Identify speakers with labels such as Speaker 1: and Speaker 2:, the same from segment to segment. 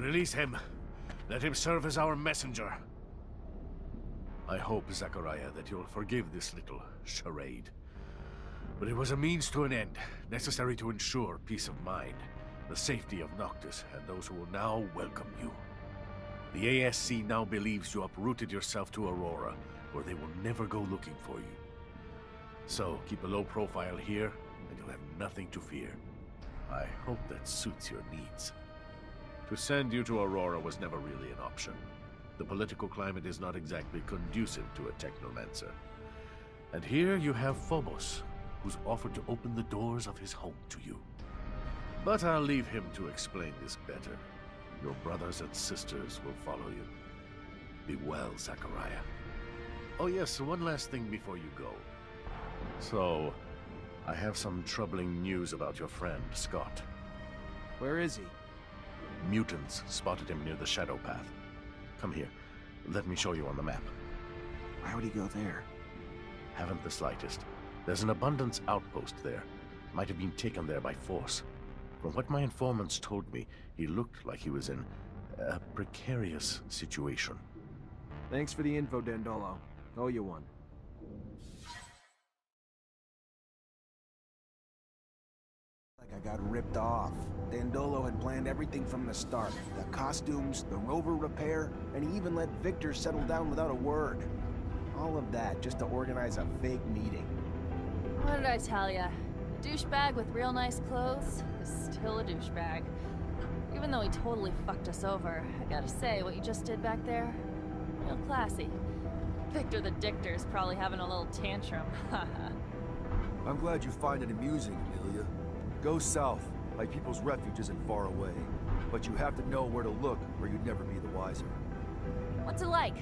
Speaker 1: Release him. Let him serve as our messenger. I hope, Zachariah, that you'll forgive this little charade. But it was a means to an end, necessary to ensure peace of mind, the safety of Noctis, and those who will now welcome you. The ASC now believes you uprooted yourself to Aurora, where they will never go looking for you. So, keep a low profile here, and you'll have nothing to fear. I hope that suits your needs. To send you to Aurora was never really an option. The political climate is not exactly conducive to a Technomancer. And here you have Phobos, who's offered to open the doors of his home to you. But I'll leave him to explain this better. Your brothers and sisters will follow you. Be well, Zachariah. Oh yes, one last thing before you go. So, I have some troubling news about your friend, Scott.
Speaker 2: Where is he?
Speaker 1: Mutants spotted him near the Shadow Path. Come here. Let me show you on the map.
Speaker 2: Why would he go there?
Speaker 1: Haven't the slightest. There's an abundance outpost there. Might have been taken there by force. From what my informants told me, he looked like he was in a precarious situation.
Speaker 2: Thanks for the info, Dandolo. Owe you one. Like I got ripped off. Dandolo had planned everything from the start. The costumes, the rover repair, and he even let Victor settle down without a word. All of that just to organize a fake meeting.
Speaker 3: What did I tell ya? A douchebag with real nice clothes is still a douchebag. Even though he totally fucked us over, I gotta say, what you just did back there, real classy. Victor the Dictor's probably having a little tantrum.
Speaker 4: I'm glad you find it amusing, Amelia. Go south. My people's refuge isn't far away. But you have to know where to look, or you'd never be the wiser.
Speaker 3: What's it like?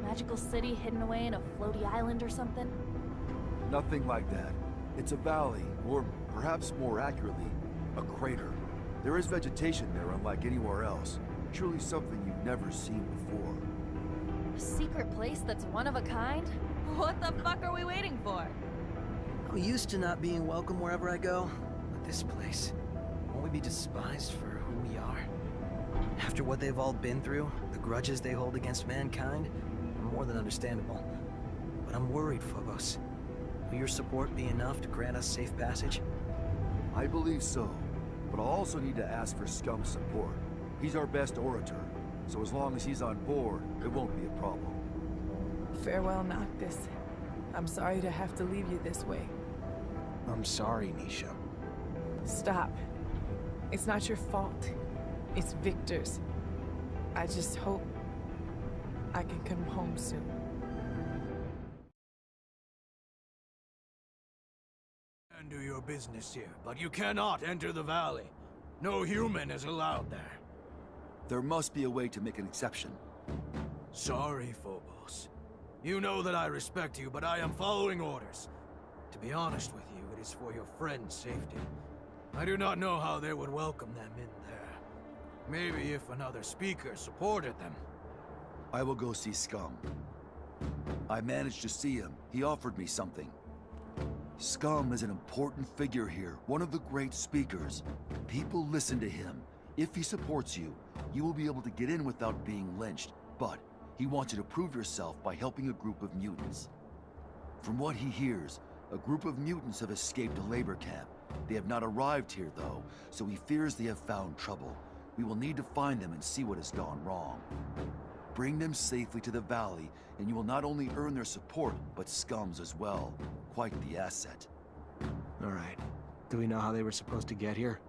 Speaker 3: Magical city hidden away in a floaty island or something?
Speaker 4: Nothing like that. It's a valley, or perhaps more accurately, a crater. There is vegetation there unlike anywhere else. Truly something you've never seen before.
Speaker 3: A secret place that's one of a kind? What the fuck are we waiting for?
Speaker 5: I'm used to not being welcome wherever I go, but this place, won't we be despised for who we are? After what they've all been through, the grudges they hold against mankind, are more than understandable. But I'm worried, Phobos. Will your support be enough to grant us safe passage?
Speaker 4: I believe so, but I'll also need to ask for Scum's support. He's our best orator, so as long as he's on board, it won't be a problem.
Speaker 6: Farewell, Noctis. I'm sorry to have to leave you this way.
Speaker 2: I'm sorry, Nisha.
Speaker 6: Stop. It's not your fault. It's Victor's. I just hope I can come home soon.
Speaker 7: And do your business here, but you cannot enter the valley. No human is allowed there.
Speaker 4: There must be a way to make an exception.
Speaker 7: Sorry, Phobos. You know that I respect you, but I am following orders. To be honest with you, it is for your friend's safety. I do not know how they would welcome them in there. Maybe if another speaker supported them.
Speaker 4: I will go see Scum. I managed to see him. He offered me something. Scum is an important figure here, one of the great speakers. People listen to him. If he supports you, you will be able to get in without being lynched. But he wants you to prove yourself by helping a group of mutants. From what he hears, a group of mutants have escaped a labor camp. They have not arrived here, though, so he fears they have found trouble. We will need to find them and see what has gone wrong. Bring them safely to the valley, and you will not only earn their support, but Scum's as well. Quite the asset.
Speaker 2: All right. Do we know how they were supposed to get here?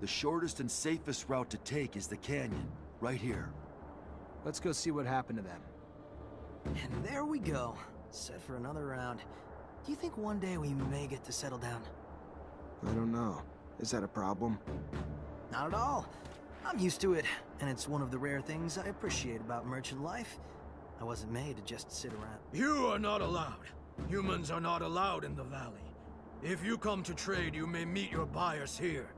Speaker 4: The shortest and safest route to take is the canyon, right here.
Speaker 2: Let's go see what happened to them.
Speaker 5: And there we go. Set for another round. Do you think one day we may get to settle down?
Speaker 2: I don't know. Is that a problem?
Speaker 5: Not at all. I'm used to it, and it's one of the rare things I appreciate about merchant life. I wasn't made to just sit around.
Speaker 7: You are not allowed. Humans are not allowed in the valley. If you come to trade, you may meet your buyers here.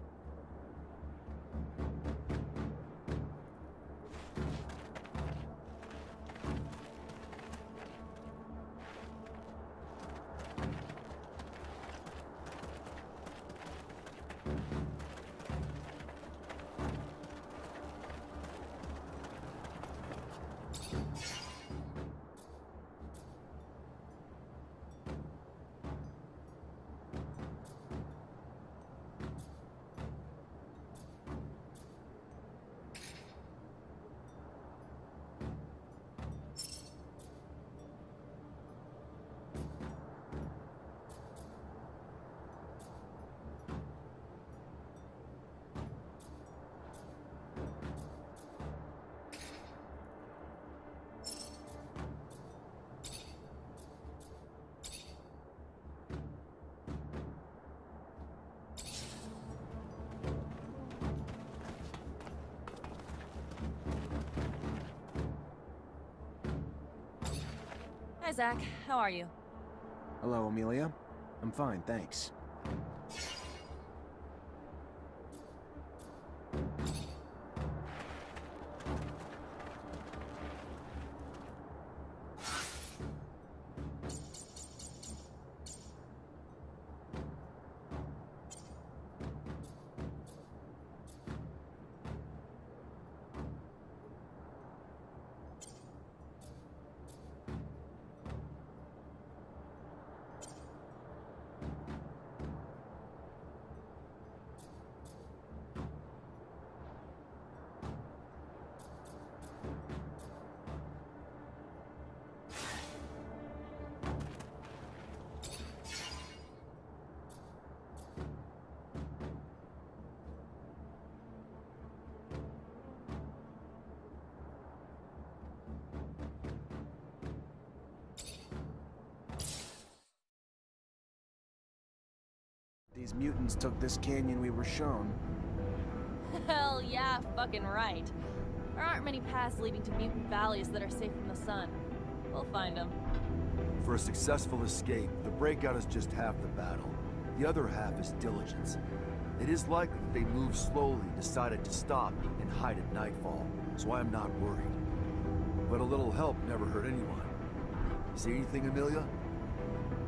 Speaker 3: Hi, Zach. How are you?
Speaker 2: Hello, Amelia. I'm fine, thanks. These mutants took this canyon we were shown.
Speaker 3: Hell yeah, fucking right. There aren't many paths leading to mutant valleys that are safe from the sun. We'll find them.
Speaker 4: For a successful escape, the breakout is just half the battle. The other half is diligence. It is likely that they moved slowly, decided to stop, and hide at nightfall, so I am not worried. But a little help never hurt anyone. See anything, Amelia?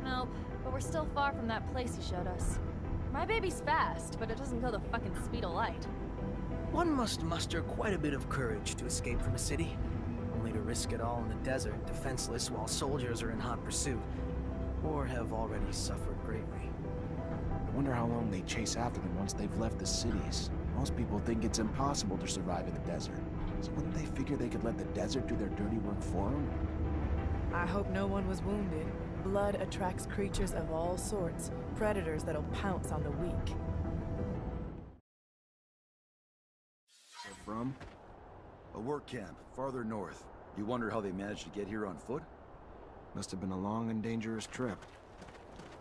Speaker 3: Nope, but we're still far from that place you showed us. My baby's fast, but it doesn't go the fucking speed of light.
Speaker 5: One must muster quite a bit of courage to escape from a city, only to risk it all in the desert, defenseless while soldiers are in hot pursuit, or have already suffered greatly.
Speaker 2: I wonder how long they chase after them once they've left the cities. Most people think it's impossible to survive in the desert. So wouldn't they figure they could let the desert do their dirty work for them?
Speaker 6: I hope no one was wounded. Blood attracts creatures of all sorts, predators that'll pounce on the weak.
Speaker 2: They're from?
Speaker 4: A work camp, farther north. You wonder how they managed to get here on foot?
Speaker 2: Must have been a long and dangerous trip.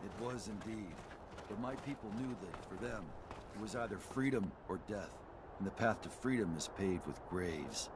Speaker 4: It was indeed. But my people knew that, for them, it was either freedom or death. And the path to freedom is paved with graves.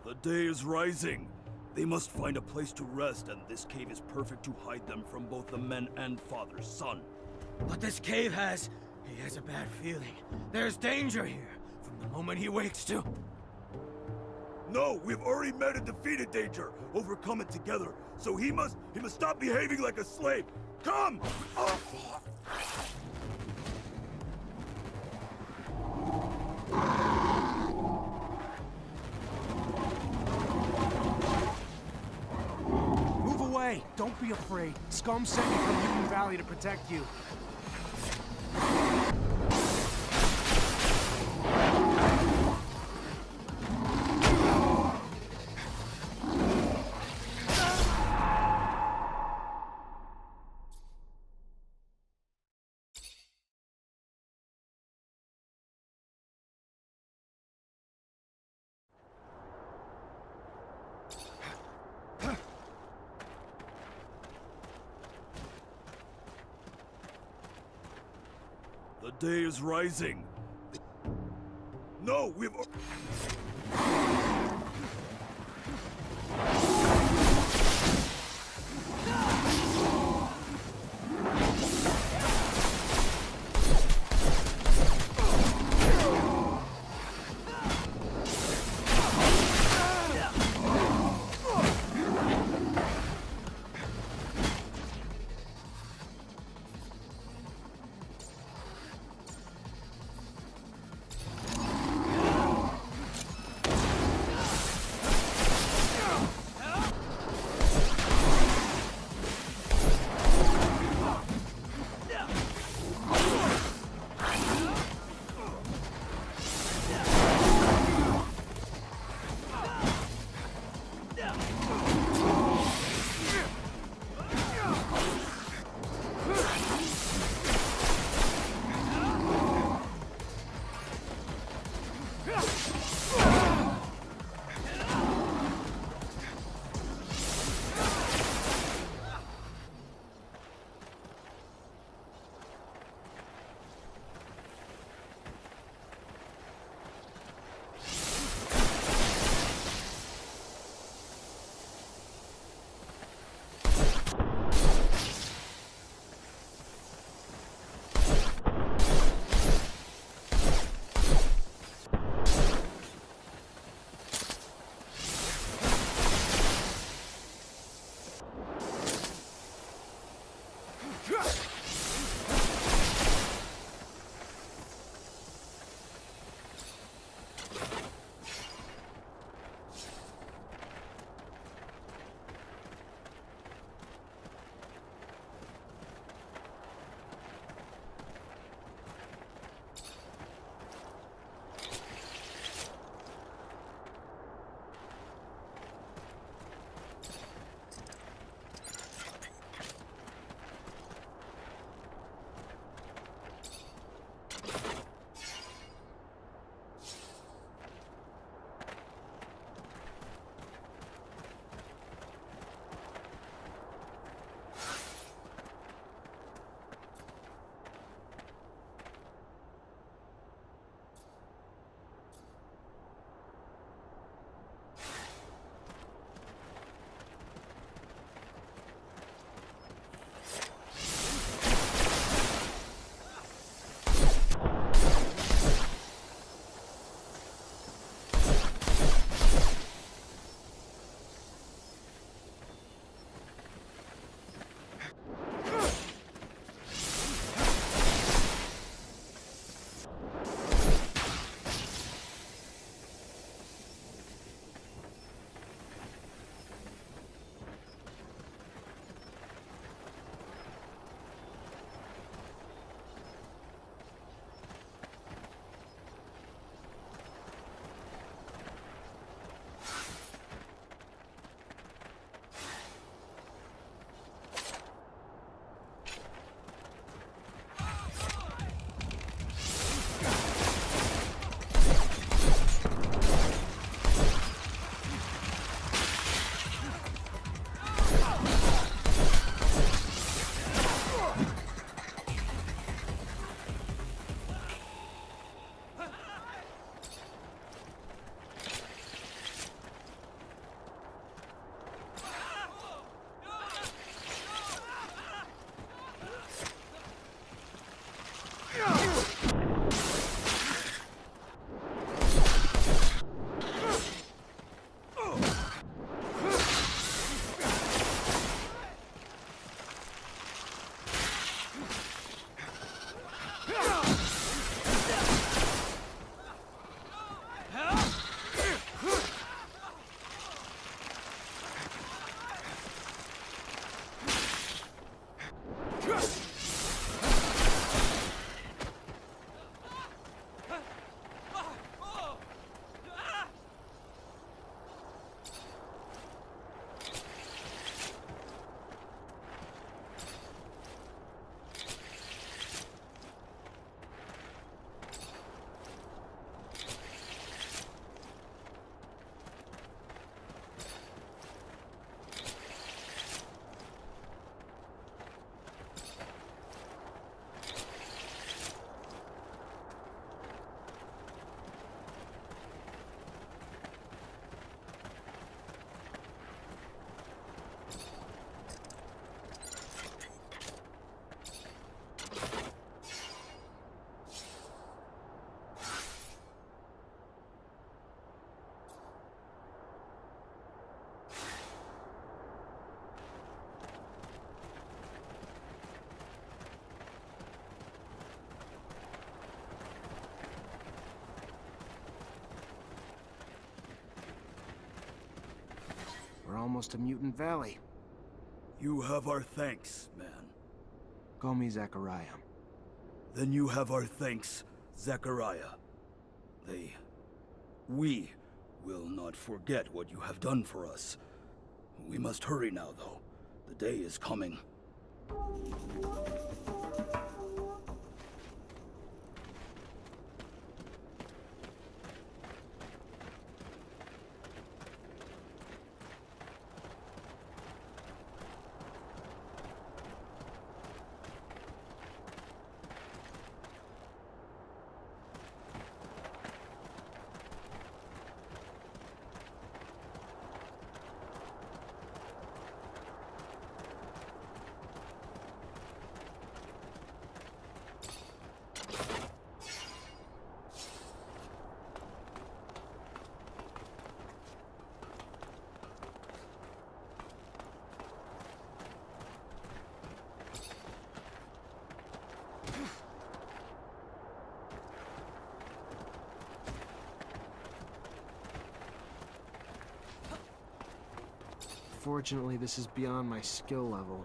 Speaker 8: The day is rising. They must find a place to rest, and this cave is perfect to hide them from both the men and father's son.
Speaker 7: But this cave has... he has a bad feeling. There's danger here, from the moment he wakes to...
Speaker 8: No, we've already met and defeated danger, overcome it together. So he must stop behaving like a slave. Come! Oh.
Speaker 2: Don't be afraid. Scum sent me from Newton Valley to protect you.
Speaker 8: The day is rising. No, we've...
Speaker 2: we're almost to Mutant Valley.
Speaker 8: You have our thanks, man.
Speaker 2: Call me Zachariah.
Speaker 8: Then you have our thanks, Zachariah. We will not forget what you have done for us. We must hurry now, though. The day is coming.
Speaker 2: Fortunately, this is beyond my skill level.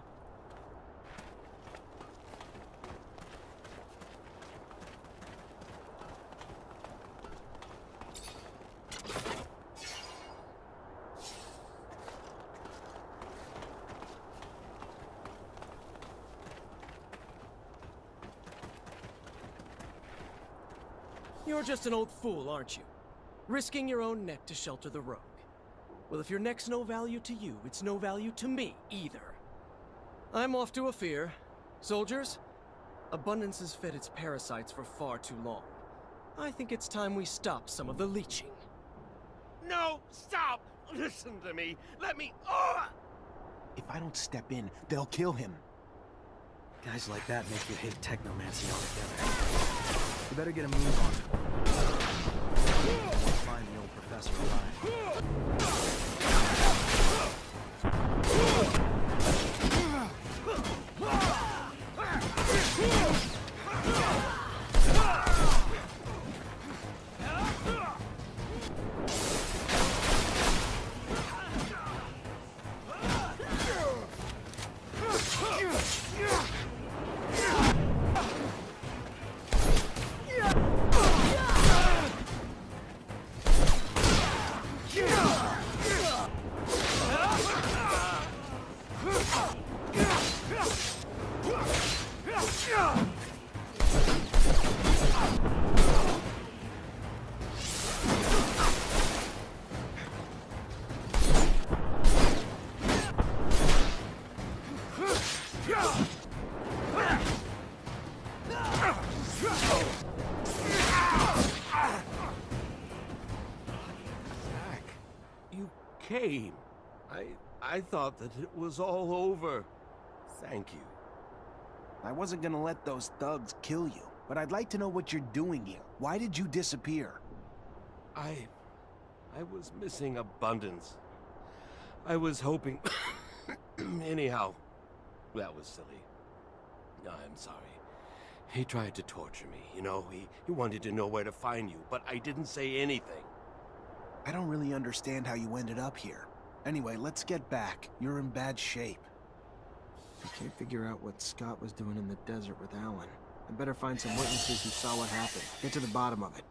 Speaker 9: You're just an old fool, aren't you? Risking your own neck to shelter the rogue. Well, if your neck's no value to you, it's no value to me either. I'm off to Afir. Soldiers, Abundance has fed its parasites for far too long. I think it's time we stop some of the leeching.
Speaker 10: No, stop! Listen to me. Let me. Oh!
Speaker 2: If I don't step in, they'll kill him.
Speaker 5: Guys like that make you hate Technomancer altogether. You better get a move on it. Find the old professor alive.
Speaker 10: Came. I thought that it was all over. Thank you.
Speaker 2: I wasn't gonna let those thugs kill you, but I'd like to know what you're doing here. Why did you disappear?
Speaker 10: I was missing Abundance. I was hoping... Anyhow, that was silly. I'm sorry. He tried to torture me, you know? He wanted to know where to find you, but I didn't say anything.
Speaker 2: I don't really understand how you ended up here. Anyway, let's get back. You're in bad shape. I can't figure out what Scott was doing in the desert with Alan. I better find some witnesses who saw what happened. Get to the bottom of it.